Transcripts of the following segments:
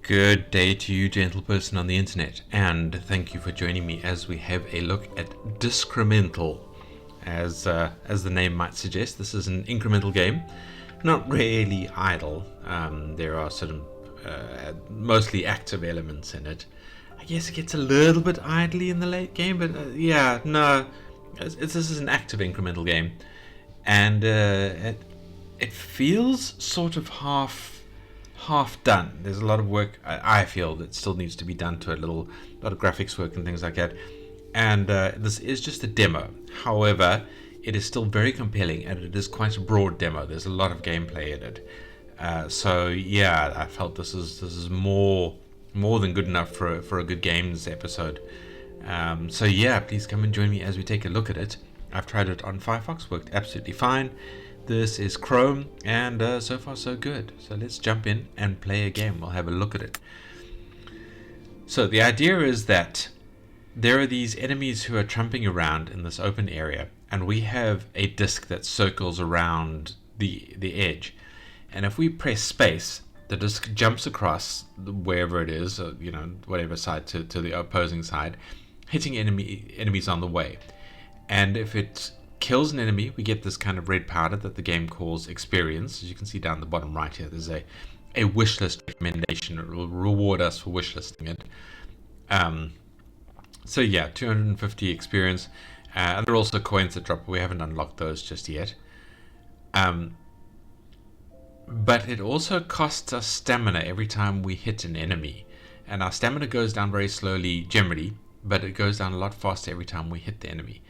Good day to you, gentle person on the internet, and thank you for joining me as we have a look at Discremental. As the name might suggest, this is an incremental game, not really idle. There are sort of mostly active elements in it. I guess it gets a little bit idly in the late game, but this is an active incremental game, and it feels sort of half done. There's a lot of work I feel that still needs to be done to it, a lot of graphics work and things like that. And this is just a demo. However, it is still very compelling, and it is quite a broad demo. There's a lot of gameplay in it. So yeah, I felt this is more than good enough for a good games episode. So yeah, please come and join me as we take a look at it. I've tried it on Firefox, worked absolutely fine. This is Chrome, and so far so good. So let's jump in and play a game. We'll have a look at it. So the idea is that there are these enemies who are tramping around in this open area, and we have a disc that circles around the edge. And if we press space, the disc jumps across wherever it is, whatever side to the opposing side, hitting enemies on the way. And if it kills an enemy, we get this kind of red powder that the game calls experience. As you can see down the bottom right here, there's a wish list recommendation. It will reward us for wish listing it. So yeah, 250 experience. And there are also coins that drop. We haven't unlocked those just yet. But it also costs us stamina every time we hit an enemy. And our stamina goes down very slowly generally, but it goes down a lot faster every time we hit the enemy.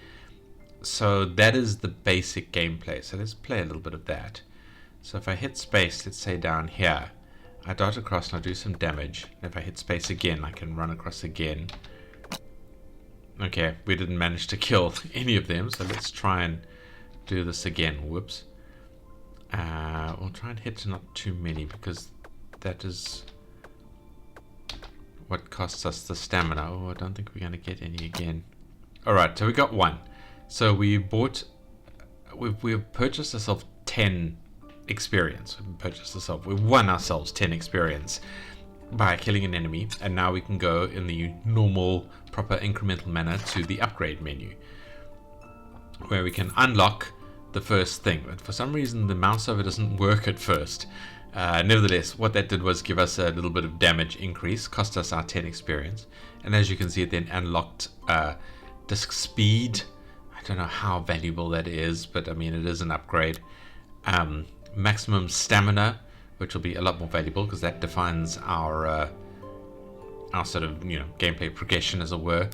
So that is the basic gameplay. So let's play a little bit of that. So if I hit space, let's say down here, I dart across and I do some damage. And if I hit space again, I can run across again. Okay, we didn't manage to kill any of them, so let's try and do this again. Whoops. We'll try and hit not too many, because that is what costs us the stamina. Oh, I don't think we're going to get any again. Alright, so we got one. So we've purchased ourselves 10 experience. We've won ourselves 10 experience by killing an enemy, and now we can go in the normal, proper incremental manner to the upgrade menu, where we can unlock the first thing. But for some reason the mouse over doesn't work at first. Nevertheless, what that did was give us a little bit of damage increase, cost us our 10 experience, and as you can see, it then unlocked disc speed. I don't know how valuable that is, but I mean, it is an upgrade. Maximum stamina, which will be a lot more valuable because that defines our sort of gameplay progression, as it were.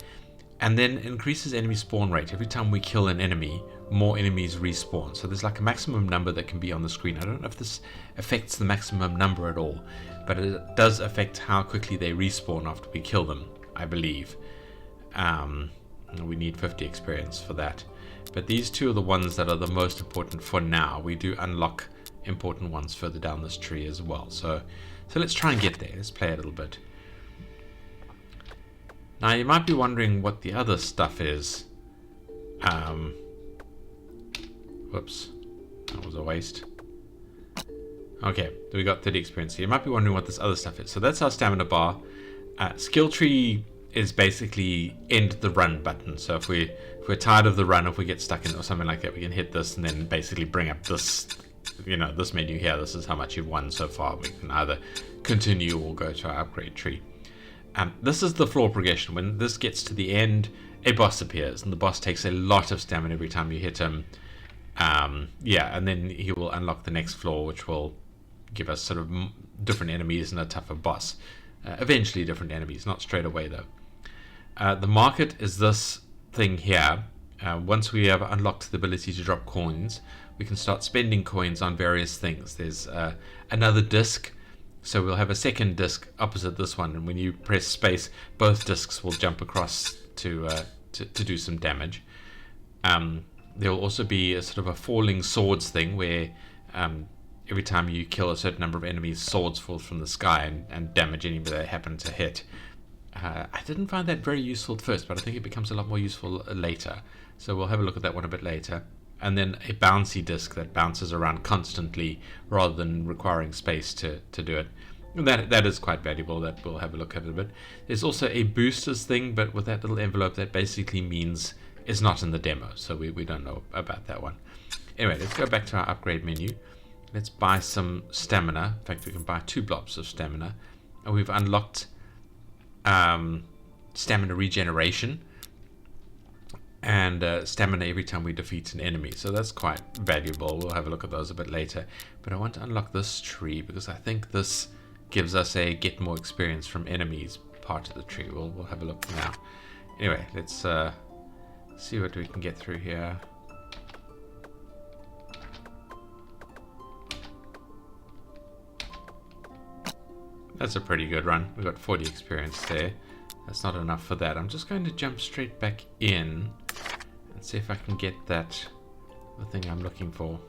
And then increases enemy spawn rate. Every time we kill an enemy, more enemies respawn. So there's like a maximum number that can be on the screen. I don't know if this affects the maximum number at all, but it does affect how quickly they respawn after we kill them, I believe. We need 50 experience for that. But these two are the ones that are the most important for now. We do unlock important ones further down this tree as well. So let's try and get there. Let's play a little bit. Now you might be wondering what the other stuff is. Whoops. That was a waste. Okay, we got 30 experience. So you might be wondering what this other stuff is. So that's our stamina bar. Skill tree is basically end the run button. So if we're tired of the run, if we get stuck in it or something like that, we can hit this and then basically bring up this this menu here. This is how much you've won so far. We can either continue or go to our upgrade tree. This is the floor progression. When this gets to the end, a boss appears, and the boss takes a lot of stamina every time you hit him. And then he will unlock the next floor, which will give us sort of different enemies and a tougher boss. Eventually different enemies, not straight away though. The market is this thing here. Once we have unlocked the ability to drop coins, we can start spending coins on various things. There's another disc, so we'll have a second disc opposite this one, and when you press space, both discs will jump across to do some damage. There will also be a sort of a falling swords thing, where every time you kill a certain number of enemies, swords fall from the sky and damage anybody they happen to hit. I didn't find that very useful at first, but I think it becomes a lot more useful later. So we'll have a look at that one a bit later. And then a bouncy disc that bounces around constantly rather than requiring space to do it. That is quite valuable. That we'll have a look at it a bit. There's also a boosters thing, but with that little envelope, that basically means it's not in the demo, so we don't know about that one. Anyway, let's go back to our upgrade menu. Let's buy some stamina. In fact, we can buy 2 blobs of stamina, and we've unlocked stamina regeneration and stamina every time we defeat an enemy, so that's quite valuable. We'll have a look at those a bit later, but I want to unlock this tree because I think this gives us a get more experience from enemies part of the tree. We'll have a look now. Anyway, let's see what we can get through here. That's a pretty good run. We got 40 experience there. That's not enough for that. I'm just going to jump straight back in and see if I can get the thing I'm looking for.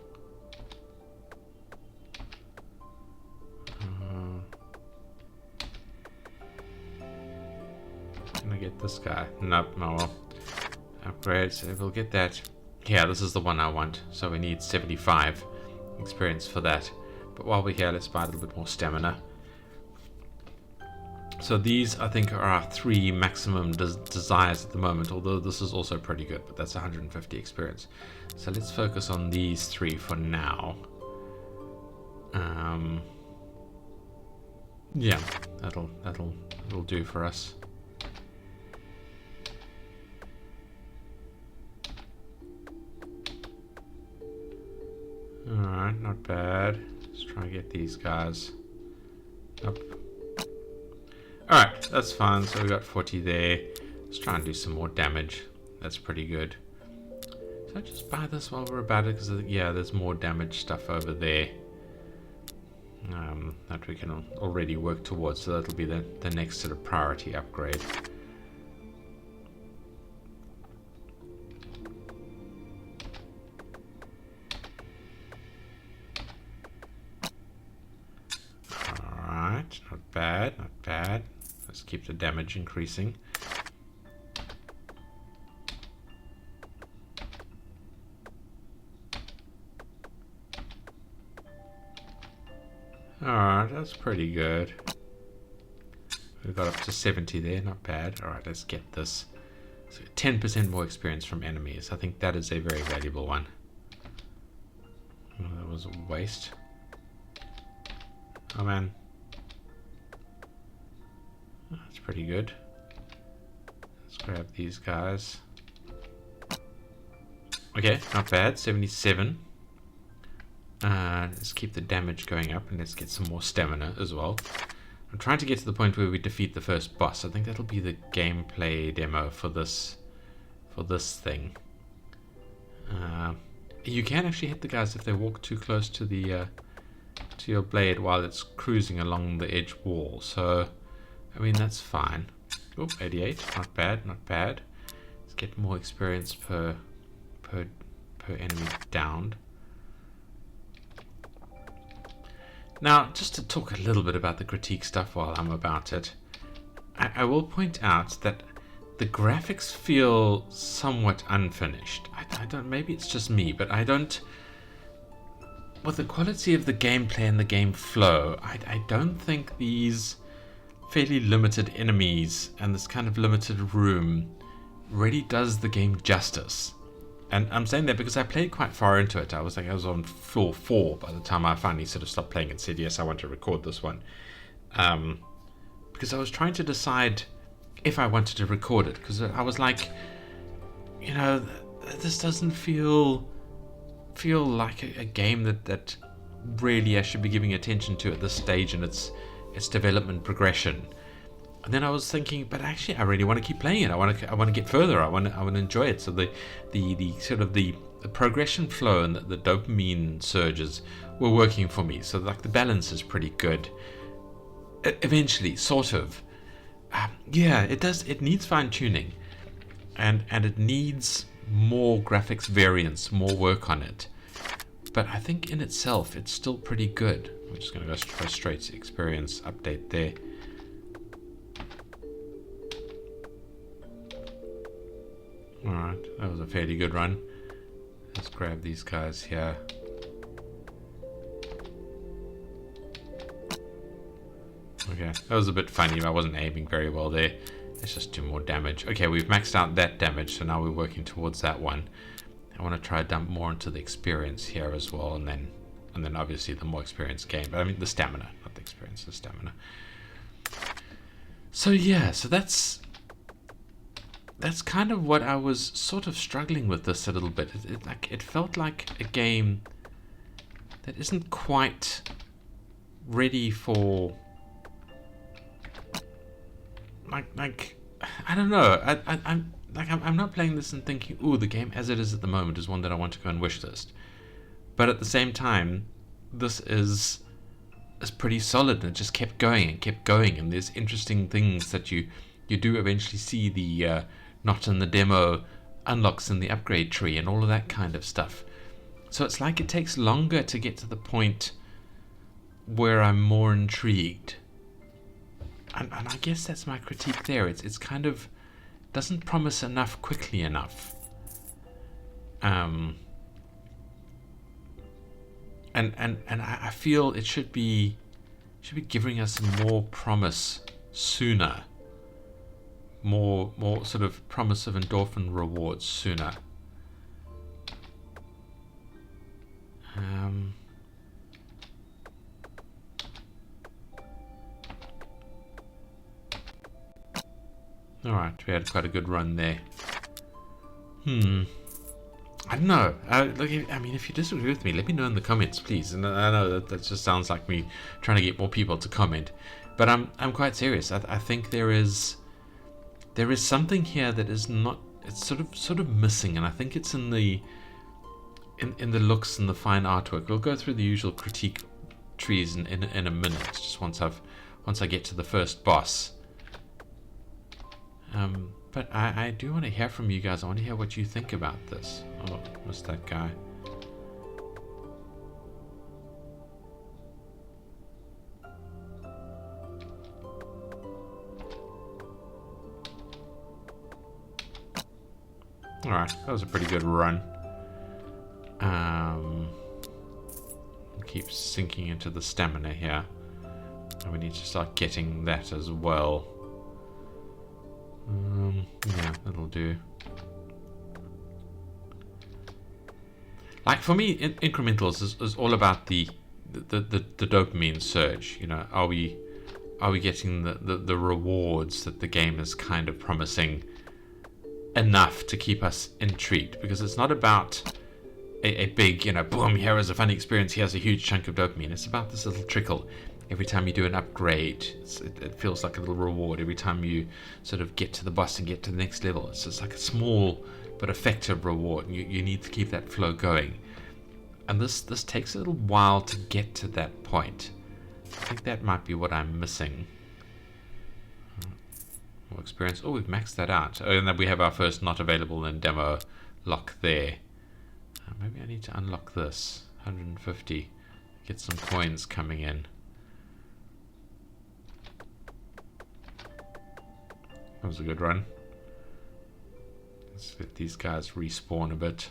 Can I get this guy? Nope, no. Well, upgrade, so we'll get that. Yeah, this is the one I want. So we need 75 experience for that. But while we're here, let's buy a little bit more stamina. So these, I think, are our 3 maximum desires at the moment, although this is also pretty good, but that's 150 experience. So let's focus on these 3 for now. Yeah, that'll do for us. Alright, not bad. Let's try and get these guys. Nope. Alright, that's fine. So we got 40 there. Let's try and do some more damage. That's pretty good. So I just buy this while we're about it, because yeah, there's more damage stuff over there that we can already work towards. So that'll be the next sort of priority upgrade. Alright, not bad, not bad. Let's keep the damage increasing. Alright, that's pretty good. We got up to 70 there, not bad. Alright, let's get this. So 10% more experience from enemies. I think that is a very valuable one. Oh, that was a waste. Oh man. That's pretty good. Let's grab these guys. Okay, not bad. 77. Let's keep the damage going up, and let's get some more stamina as well. I'm trying to get to the point where we defeat the first boss. I think that'll be the gameplay demo for this thing. You can actually hit the guys if they walk too close to the to your blade while it's cruising along the edge wall. So, I mean, that's fine. Oh, 88, not bad, not bad. Let's get more experience per enemy downed. Now, just to talk a little bit about the critique stuff while I'm about it, I will point out that the graphics feel somewhat unfinished. I don't, maybe it's just me, but I don't, with the quality of the gameplay and the game flow, I don't think these fairly limited enemies and this kind of limited room really does the game justice. And I'm saying that because I played quite far into it. I was on floor 4 by the time I finally sort of stopped playing and said, yes, I want to record this one. Because I was trying to decide if I wanted to record it. Because I was like, you know, this doesn't feel like a game that really I should be giving attention to at this stage in its development progression. And then I was thinking, but actually, I really want to keep playing it. I want to get further. I want to enjoy it. So the sort of the progression flow and the dopamine surges were working for me. So like the balance is pretty good. Eventually, sort of. Yeah, it does. It needs fine tuning, and it needs more graphics variance, more work on it. But I think in itself, it's still pretty good. I'm just going to go straight to experience update there. Alright, that was a fairly good run. Let's grab these guys here. Okay, that was a bit funny. I wasn't aiming very well there. Let's just do more damage. Okay, we've maxed out that damage, so now we're working towards that one. I want to try to dump more into the experience here as well, and then obviously the more experience gained. But I mean the stamina, not the experience, the stamina. So yeah, so that's kind of what I was sort of struggling with this a little bit. It felt like a game that isn't quite ready for like I don't know. I'm not playing this and thinking, ooh, the game as it is at the moment is one that I want to go and wish list. But at the same time, this is pretty solid, and it just kept going, and there's interesting things that you do eventually see the not in the demo unlocks in the upgrade tree and all of that kind of stuff. So it's like it takes longer to get to the point where I'm more intrigued. And I guess that's my critique there. It's kind of doesn't promise enough quickly enough. And I feel it should be giving us more promise sooner. More sort of promise of endorphin rewards sooner. Alright, we had quite a good run there. I don't know. I mean, if you disagree with me, let me know in the comments, please. And I know that just sounds like me trying to get more people to comment, but I'm quite serious. I think there is something here that is not. It's sort of missing, and I think it's in the looks and the fine artwork. We'll go through the usual critique trees in a minute, just once I get to the first boss. But I do want to hear from you guys. I want to hear what you think about this. Oh, missed that guy. Alright, that was a pretty good run. Keep sinking into the stamina here. And we need to start getting that as well. Yeah, that'll do. Like for me, incrementals is all about the dopamine surge. You know, are we getting the rewards that the game is kind of promising enough to keep us intrigued? Because it's not about a big, you know, boom, here is a fun experience, here's a huge chunk of dopamine. It's about this little trickle. Every time you do an upgrade, it feels like a little reward. Every time you sort of get to the boss and get to the next level, it's just like a small but effective reward. You need to keep that flow going. And this takes a little while to get to that point. I think that might be what I'm missing. More experience. Oh, we've maxed that out. Oh, and then we have our first not available in demo lock there. Maybe I need to unlock this. 150. Get some coins coming in. That was a good run. Let's let these guys respawn a bit.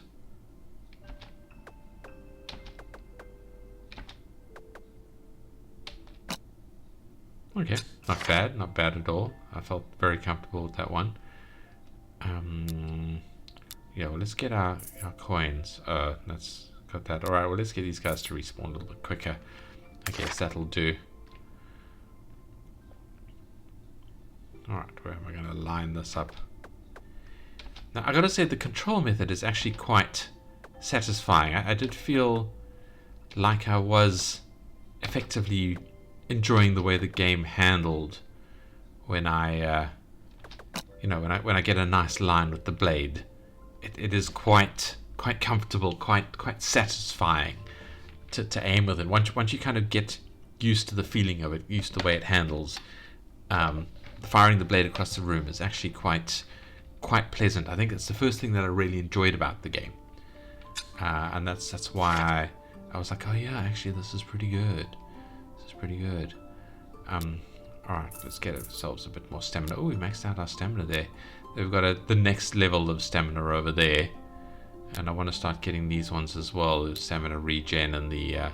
Okay, not bad at all. I felt very comfortable with that one. Yeah, well, let's get our coins. Let's got that. Alright, well, let's get these guys to respawn a little bit quicker. I guess that'll do. Alright, where am I going to line this up? Now, I gotta say, the control method is actually quite satisfying. I did feel like I was effectively enjoying the way the game handled when I, when I get a nice line with the blade. It is quite comfortable, quite satisfying to aim with it. Once you kind of get used to the feeling of it, used to the way it handles, firing the blade across the room is actually quite pleasant. I think it's the first thing that I really enjoyed about the game, and that's why I was like, oh yeah, actually this is pretty good. Alright, let's get ourselves a bit more stamina. Oh, we maxed out our stamina there. We've got the next level of stamina over there, and I want to start getting these ones as well, the stamina regen and the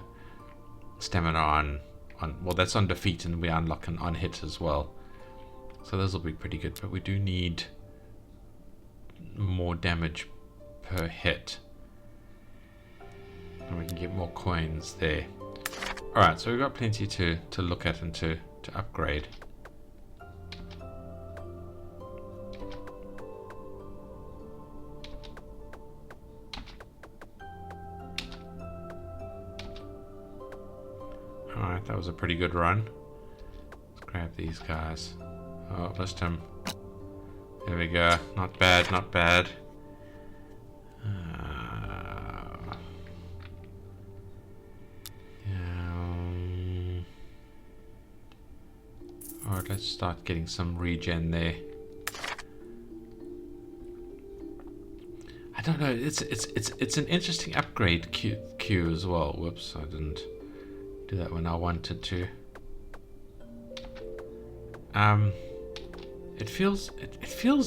stamina on well, that's on defeat, and we unlock an on hit as well. So those will be pretty good, but we do need more damage per hit. And we can get more coins there. Alright, so we've got plenty to look at and to upgrade. Alright, that was a pretty good run. Let's grab these guys. Oh, missed him. There we go. Not bad, not bad. Alright, let's start getting some regen there. I don't know, it's an interesting upgrade queue as well. Whoops, I didn't do that when I wanted to. It feels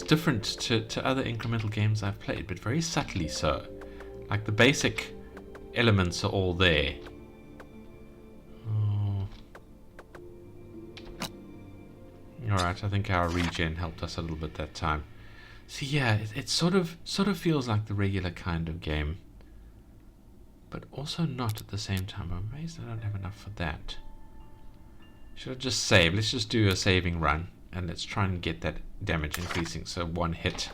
different to other incremental games I've played, but very subtly so. Like the basic elements are all there. Alright, I think our regen helped us a little bit that time. So yeah, it sort of feels like the regular kind of game, but also not at the same time. I'm amazed I don't have enough for that. Should I just save? Let's just do a saving run, and let's try and get that damage increasing so one hit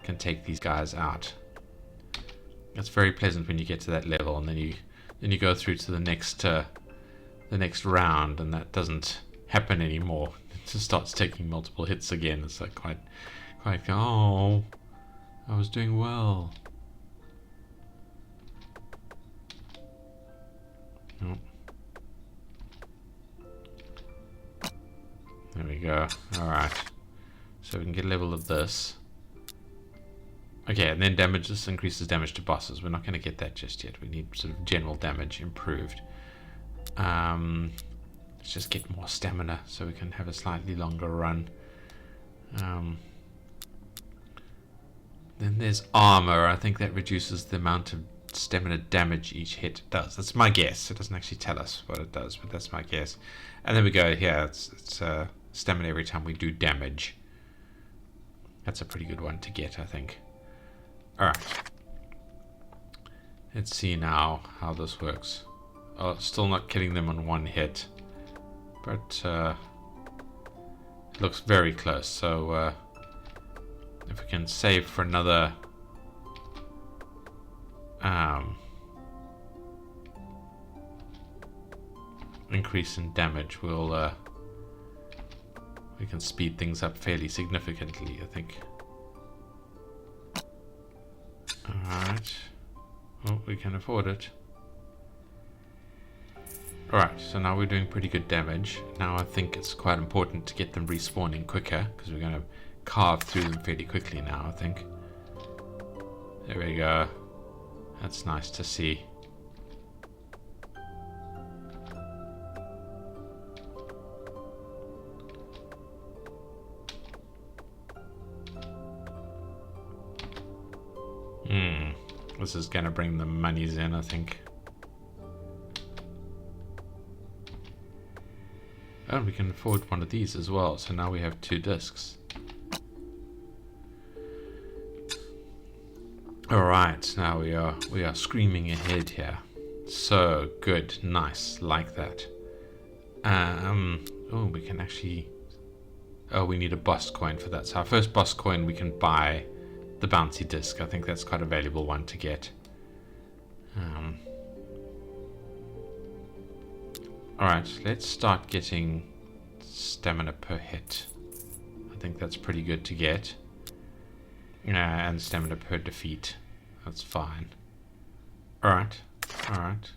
can take these guys out. It's very pleasant when you get to that level, and then you go through to the next round, and that doesn't happen anymore. It just starts taking multiple hits again. It's like quite oh, I was doing well. Oh. There we go. Alright. So we can get a level of this. Okay, and then damage. This increases damage to bosses. We're not going to get that just yet. We need sort of general damage improved. Let's just get more stamina so we can have a slightly longer run. Then there's armor. I think that reduces the amount of stamina damage each hit does. That's my guess. It doesn't actually tell us what it does, but that's my guess. And then we go here. It's stamina every time we do damage. That's a pretty good one to get, I think. Alright. Let's see now how this works. Oh, still not killing them on one hit. But it looks very close. So if we can save for another increase in damage, we can speed things up fairly significantly, I think. Alright. Oh, we can afford it. Alright, so now we're doing pretty good damage. Now I think it's quite important to get them respawning quicker, because we're going to carve through them fairly quickly now, I think. There we go. That's nice to see. This is going to bring the monies in, I think. Oh, we can afford one of these as well, so now we have 2 discs. Alright, now we are screaming ahead here. So good, nice, like that. Oh, we can actually... Oh, we need a boss coin for that. So our first boss coin, we can buy the bouncy disc. I think that's quite a valuable one to get. Alright, let's start getting stamina per hit. I think that's pretty good to get. And stamina per defeat. That's fine. Alright, alright.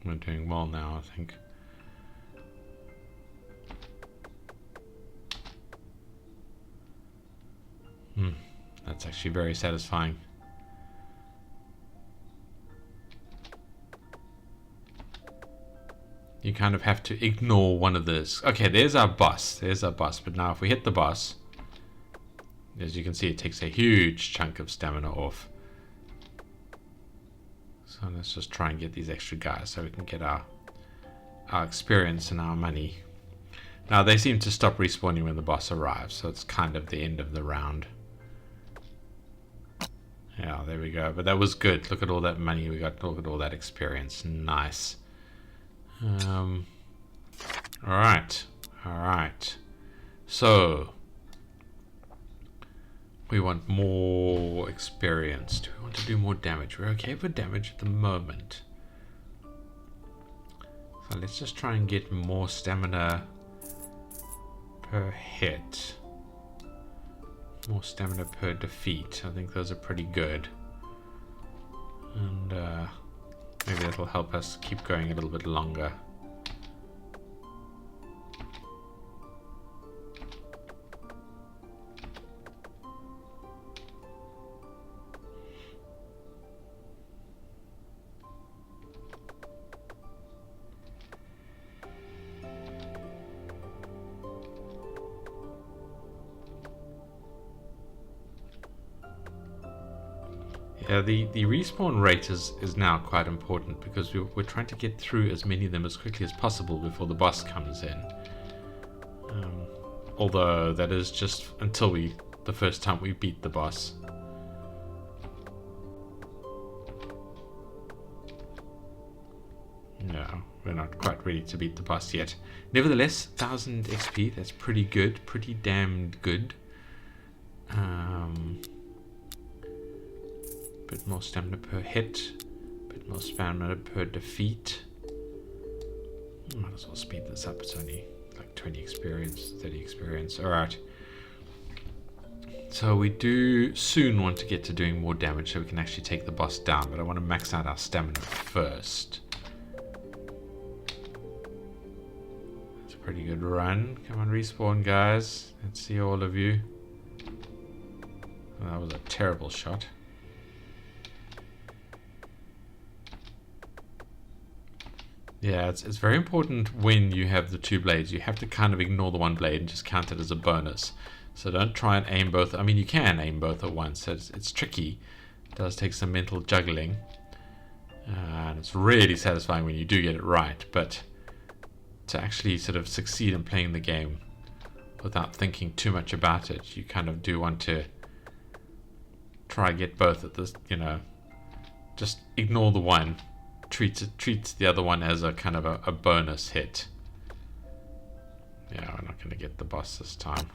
We're doing well now, I think. That's actually very satisfying. kind of have to ignore one of those. Okay, there's our boss. There's our boss. But now if we hit the boss, as you can see, it takes a huge chunk of stamina off. So let's just try and get these extra guys so we can get our experience and our money. Now they seem to stop respawning when the boss arrives, so it's kind of the end of the round. Yeah, there we go. But that was good. Look at all that money we got. Look at all that experience. Nice. Alright. Alright. So we want more experience. Do we want to do more damage? We're okay for damage at the moment. So let's just try and get more stamina per hit. More stamina per defeat. I think those are pretty good. And maybe that'll help us keep going a little bit longer. Yeah, the respawn rate is now quite important because we're trying to get through as many of them as quickly as possible before the boss comes in. Although that is just until the first time we beat the boss. No, we're not quite ready to beat the boss yet. Nevertheless, 1000 XP, that's pretty good, pretty damned good. Bit more stamina per hit, bit more stamina per defeat. Might as well speed this up. It's only like 20 experience, 30 experience. Alright. So we do soon want to get to doing more damage so we can actually take the boss down, but I want to max out our stamina first. It's a pretty good run. Come on, respawn, guys. Let's see all of you. Oh, that was a terrible shot. Yeah, it's very important when you have the two blades. You have to kind of ignore the one blade and just count it as a bonus. So don't try and aim both. I mean, you can aim both at once. So it's tricky. It does take some mental juggling. And it's really satisfying when you do get it right. But to actually sort of succeed in playing the game without thinking too much about it, you kind of do want to try and get both at this, you know, just ignore the one. Treats the other one as a kind of a bonus hit. Yeah, we're not going to get the boss this time.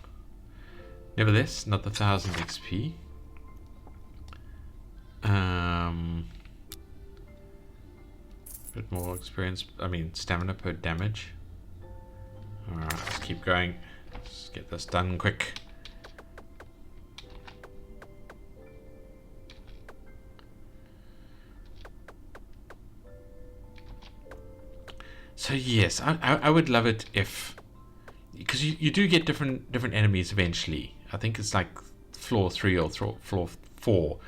Nevertheless, another 1000 XP. Bit more experience. I mean, stamina per damage. Alright, let's keep going. Let's get this done quick. So yes, I would love it if, because you do get different enemies eventually. I think it's like floor 3 or floor 4.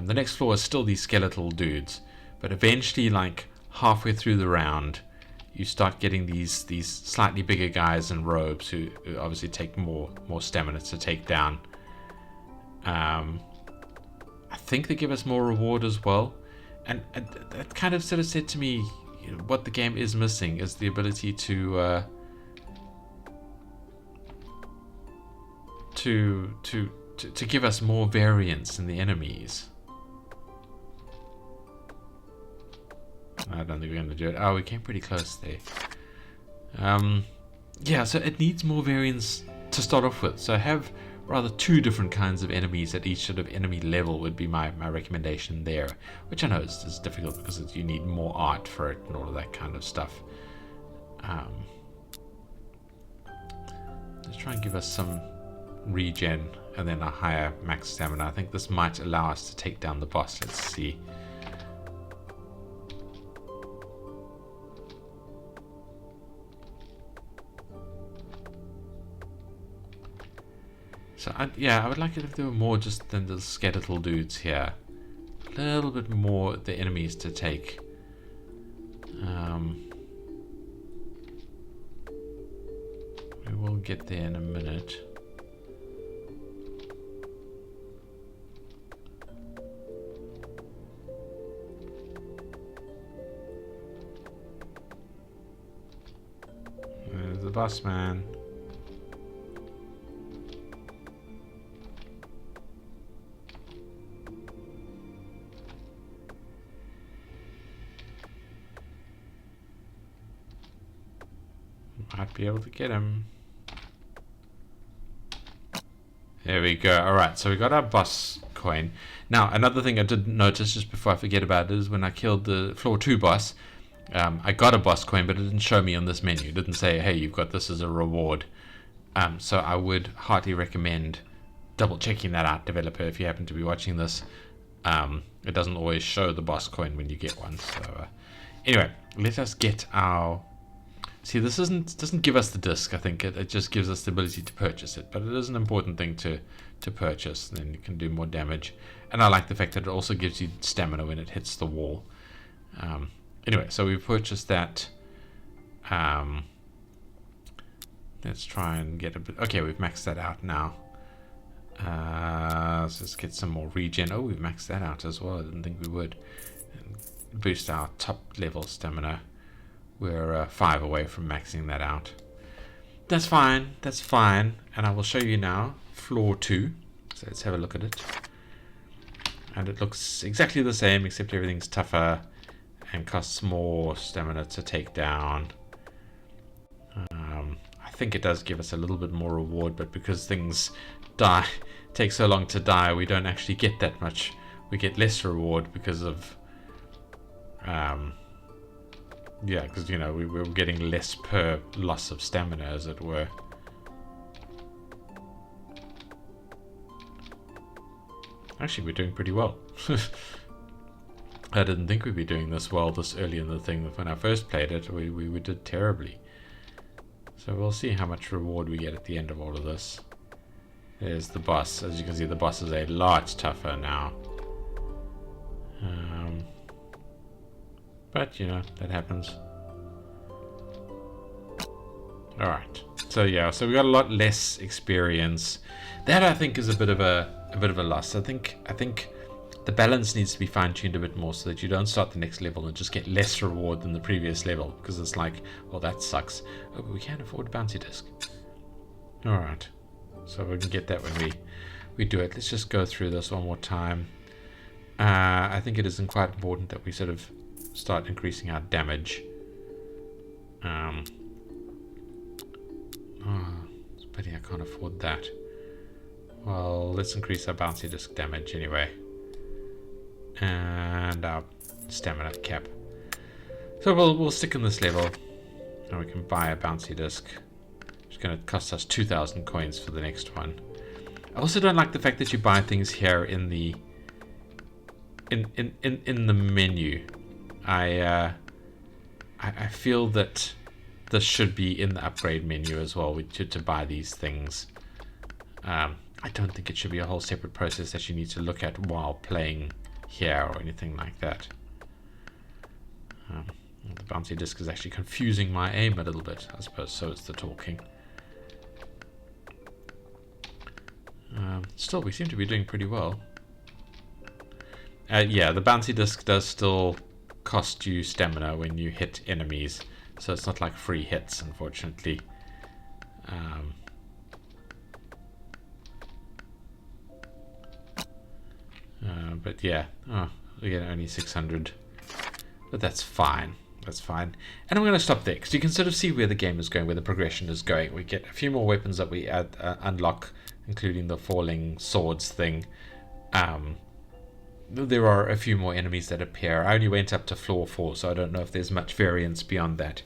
The next floor is still these skeletal dudes, but eventually, like halfway through the round, you start getting these slightly bigger guys in robes who obviously take more stamina to take down. I think they give us more reward as well, and that kind of sort of said to me, what the game is missing is the ability to give us more variance in the enemies. I don't think we're going to do it. Oh, we came pretty close there. Yeah, so it needs more variance to start off with. So have rather 2 different kinds of enemies at each sort of enemy level would be my recommendation there, which I know is difficult because you need more art for it and all of that kind of stuff. Let's try and give us some regen and then a higher max stamina. I think this might allow us to take down the boss. Let's see. So I would like it if there were more just than the skeletal dudes here. A little bit more the enemies to take. we'll get there in a minute. There's the boss man. Might be able to get him. There we go. Alright, so we got our boss coin. Now, another thing I did notice just before I forget about it is when I killed the floor 2 boss, I got a boss coin, but it didn't show me on this menu. It didn't say, hey, you've got this as a reward. So I would heartily recommend double checking that out, developer, if you happen to be watching this. It doesn't always show the boss coin when you get one. So anyway, let us get our... See, this doesn't give us the disc. I think it just gives us the ability to purchase it, but it is an important thing to purchase. Then you can do more damage, and I like the fact that it also gives you stamina when it hits the wall. Anyway, so we've purchased that. Let's try and get a bit. Okay, we've maxed that out now. Let's just get some more regen. Oh, we've maxed that out as well. I didn't think we would. And boost our top level stamina. We're 5 away from maxing that out. That's fine. That's fine. And I will show you now floor 2. So let's have a look at it. And it looks exactly the same, except everything's tougher and costs more stamina to take down. I think it does give us a little bit more reward, but because things take so long to die, we don't actually get that much. We get less reward because of... yeah, because, you know, we're getting less per loss of stamina, as it were. Actually, we're doing pretty well. I didn't think we'd be doing this well this early in the thing. When I first played it, we did terribly. So we'll see how much reward we get at the end of all of this. There's the boss. As you can see, the boss is a lot tougher now. But, you know, that happens. Alright. So, yeah, so we got a lot less experience. That, I think, is a bit of a loss. I think the balance needs to be fine-tuned a bit more so that you don't start the next level and just get less reward than the previous level. Because it's like, well, that sucks. Oh, but we can't afford a bouncy disc. Alright. So we can get that when we do it. Let's just go through this one more time. I think it is quite important that we sort of start increasing our damage. Oh, it's a pity I can't afford that. Well, let's increase our bouncy disc damage anyway. And our stamina cap. So we'll stick in this level. And we can buy a bouncy disc. It's going to cost us 2,000 coins for the next one. I also don't like the fact that you buy things here in the in the menu. I feel that this should be in the upgrade menu as well to buy these things. I don't think it should be a whole separate process that you need to look at while playing here or anything like that. The bouncy disc is actually confusing my aim a little bit, I suppose, so it's the talking. Still, we seem to be doing pretty well. Yeah, the bouncy disc does still cost you stamina when you hit enemies, so it's not like free hits, unfortunately. But yeah, we get only 600, but that's fine. That's fine. And I'm going to stop there because you can sort of see where the game is going, where the progression is going. We get a few more weapons that we unlock, including the falling swords thing. There are a few more enemies that appear. I only went up to floor 4, so I don't know if there's much variance beyond that.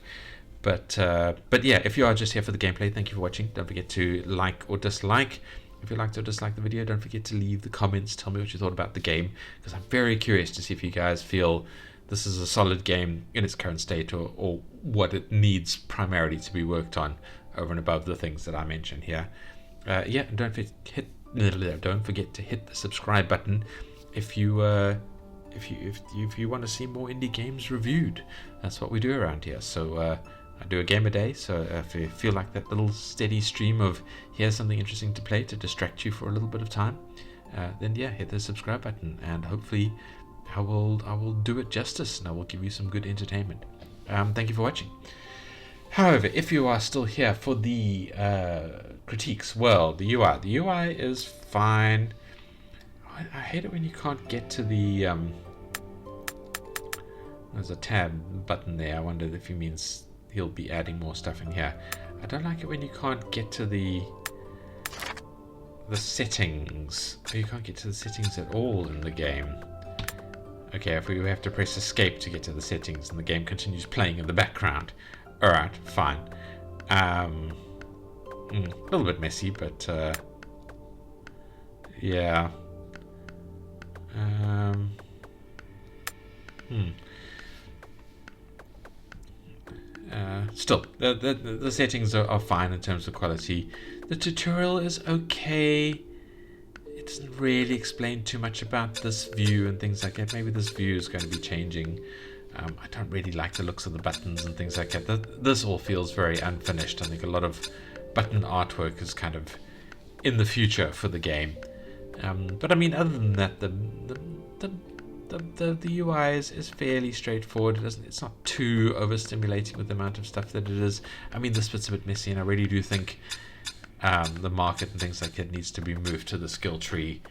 But yeah, if you are just here for the gameplay, thank you for watching. Don't forget to like or dislike. If you liked or disliked the video, don't forget to leave the comments. Tell me what you thought about the game, because I'm very curious to see if you guys feel this is a solid game in its current state, or what it needs primarily to be worked on over and above the things that I mentioned here. Yeah, and don't forget to hit the subscribe button if you want to see more indie games reviewed. That's what we do around here. So I do a game a day, so if you feel like that little steady stream of here's something interesting to play to distract you for a little bit of time, then yeah, hit the subscribe button, and hopefully I will do it justice, and I will give you some good entertainment. Thank you for watching. However, if you are still here for the critiques, well, the UI is fine. I hate it when you can't get to the there's a tab button there. I wonder if he means he'll be adding more stuff in here. I don't like it when you can't get to the settings. You can't get to the settings at all in the game. Okay, if we have to press escape to get to the settings and the game continues playing in the background. Alright, fine. A little bit messy, but yeah. Still, the settings are fine in terms of quality. The tutorial is okay. It doesn't really explain too much about this view and things like that. Maybe this view is going to be changing. I don't really like the looks of the buttons and things like that. This all feels very unfinished. I think a lot of button artwork is kind of in the future for the game. But I mean, other than that, the UI is fairly straightforward. It's not too overstimulating with the amount of stuff that it is. I mean, this bit's a bit messy, and I really do think the market and things like that needs to be moved to the skill tree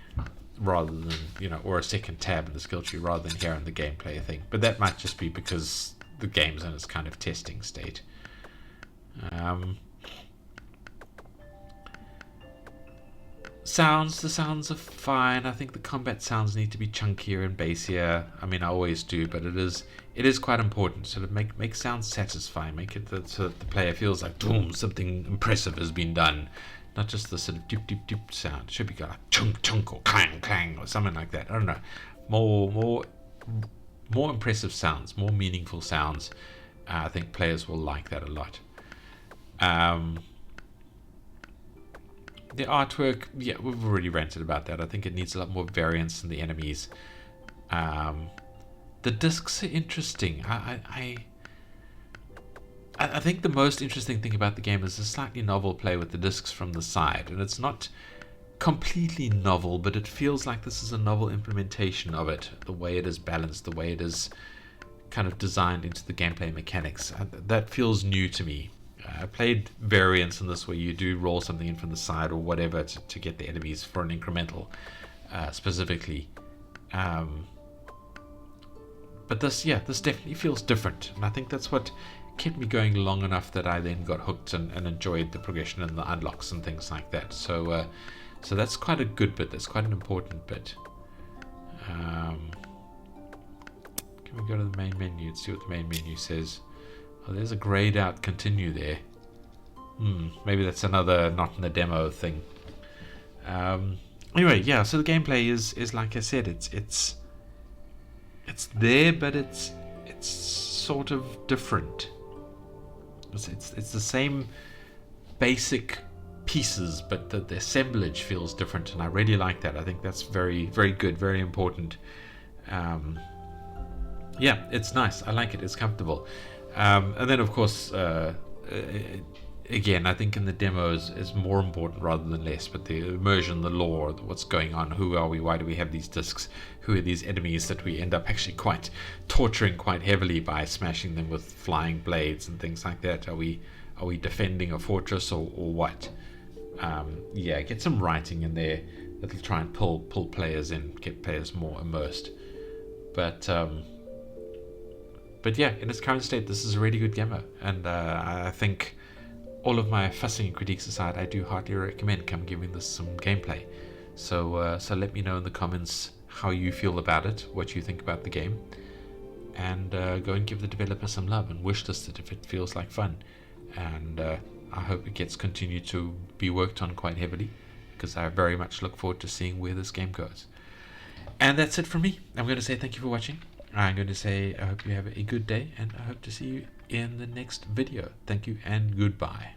rather than, you know, or a second tab in the skill tree rather than here in the gameplay thing. But that might just be because the game's in its kind of testing state. The sounds are fine. I think the combat sounds need to be chunkier and bassier. I mean, I always do, but it is quite important. Sort of make sounds satisfying. Make it so that the player feels like, boom, something impressive has been done. Not just the sort of dip dip dip sound. It should be like chunk chunk or clang clang or something like that. I don't know. More impressive sounds, more meaningful sounds. I think players will like that a lot. The artwork, yeah, we've already ranted about that. I think it needs a lot more variance in the enemies. The discs are interesting. I think the most interesting thing about the game is a slightly novel play with the discs from the side. And it's not completely novel, but it feels like this is a novel implementation of it. The way it is balanced, the way it is kind of designed into the gameplay mechanics. That feels new to me. I played variants in this where you do roll something in from the side or whatever to get the enemies for an incremental specifically. But this definitely feels different. And I think that's what kept me going long enough that I then got hooked and enjoyed the progression and the unlocks and things like that. So that's quite a good bit. That's quite an important bit. Can we go to the main menu and see what the main menu says? Oh, there's a grayed out continue there. Maybe that's another not in the demo thing. Anyway, yeah, so the gameplay is like I said, it's there, but it's sort of different. It's the same basic pieces, but the assemblage feels different, and I really like that. I think that's very, very good, very important. Yeah, it's nice. I like it. It's comfortable. And then, of course, again, I think in the demos is more important rather than less, but the immersion, the lore, what's going on, who are we, why do we have these discs, who are these enemies that we end up actually quite torturing quite heavily by smashing them with flying blades and things like that. Are we defending a fortress or what? Yeah, get some writing in there that'll try and pull players in, get players more immersed. But yeah, in its current state, this is a really good demo, and I think all of my fussing and critiques aside, I do heartily recommend come giving this some gameplay. So let me know in the comments how you feel about it, what you think about the game, and go and give the developer some love and wishlist it if it feels like fun. And I hope it gets continued to be worked on quite heavily, because I very much look forward to seeing where this game goes. And that's it from me. I'm going to say thank you for watching. I'm going to say I hope you have a good day, and I hope to see you in the next video. Thank you and goodbye.